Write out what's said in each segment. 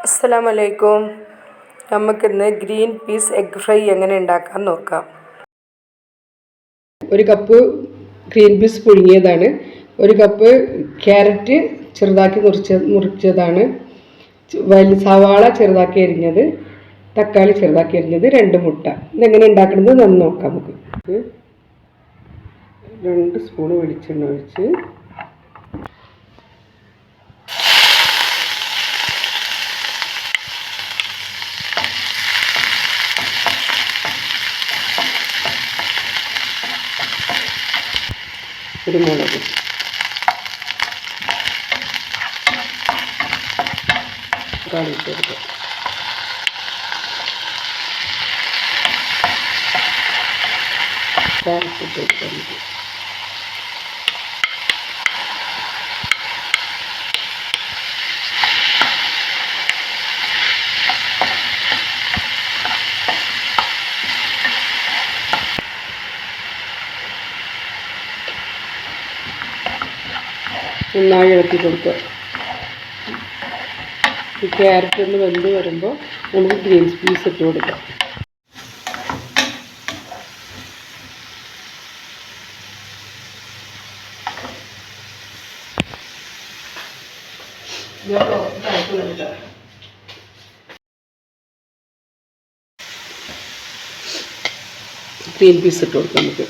അസ്സലാമലൈക്കും. നമുക്കിന്ന് green peas egg fry എങ്ങനെ ഉണ്ടാക്കാൻ നോക്കാം. 1 കപ്പ് ഗ്രീൻ പീസ് പുഴുങ്ങിയതാണ്. 1 കപ്പ് ക്യാരറ്റ് ചെറുതാക്കി മുറിച്ചതാണ്. സവാള ചെറുതാക്കി അരിഞ്ഞത്, തക്കാളി ചെറുതാക്കി അരിഞ്ഞത്, 2 മുട്ട. ഇതെങ്ങനെ ഉണ്ടാക്കുന്നത് എന്ന് നോക്കാം. നമുക്ക് 2 സ്പൂൺ വെളിച്ചെണ്ണ ഒഴിച്ച് കുരുമുളക്, തക്കാളി ചേർക്കുക. ക്യാരറ്റ് ചേർക്കുക. നന്നായി ഇളക്കി കൊടുക്കുക. ഈ ക്യാരറ്റ് ഒന്ന് വെന്ത് വരുമ്പോൾ നമുക്ക് ഗ്രീൻ പീസ് ഇട്ട് കൊടുക്കാം. ഗ്രീൻ പീസ് ഇട്ട് കൊടുക്കാം. നമുക്ക്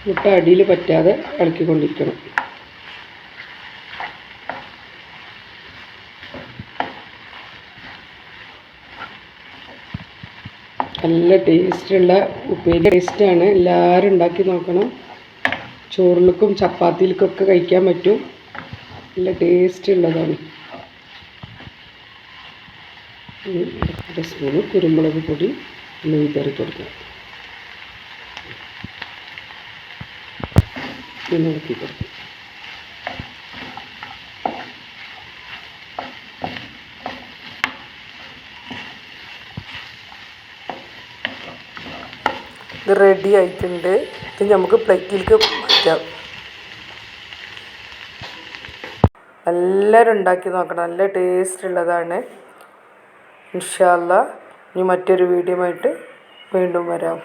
മുട്ട അടിയിൽ പറ്റാതെ ഇളക്കിക്കൊണ്ടിരിക്കണം. നല്ല ടേസ്റ്റുള്ള ഉപ്പേരി ടേസ്റ്റാണ്. എല്ലാവരും ഉണ്ടാക്കി നോക്കണം. ചോറിലേക്കും ചപ്പാത്തിയിലേക്കൊക്കെ കഴിക്കാൻ പറ്റും. നല്ല ടേസ്റ്റ് ഉള്ളതാണ്. 1 സ്പൂണ് കുരുമുളക് പൊടി ഒന്ന് വിതറി കൊടുക്കുക. ഇളക്കി കൊടുക്കുക. ഇത് റെഡി ആയിട്ടുണ്ട്. ഇത് നമുക്ക് പ്ലേറ്റിലേക്ക് മാറ്റാം. എല്ലാവരും ഉണ്ടാക്കി നോക്കണം. നല്ല ടേസ്റ്റ് ഉള്ളതാണ്. ഇൻഷാ അല്ലാഹ് ഇനി മറ്റൊരു വീഡിയോ ആയിട്ട് വീണ്ടും വരാം.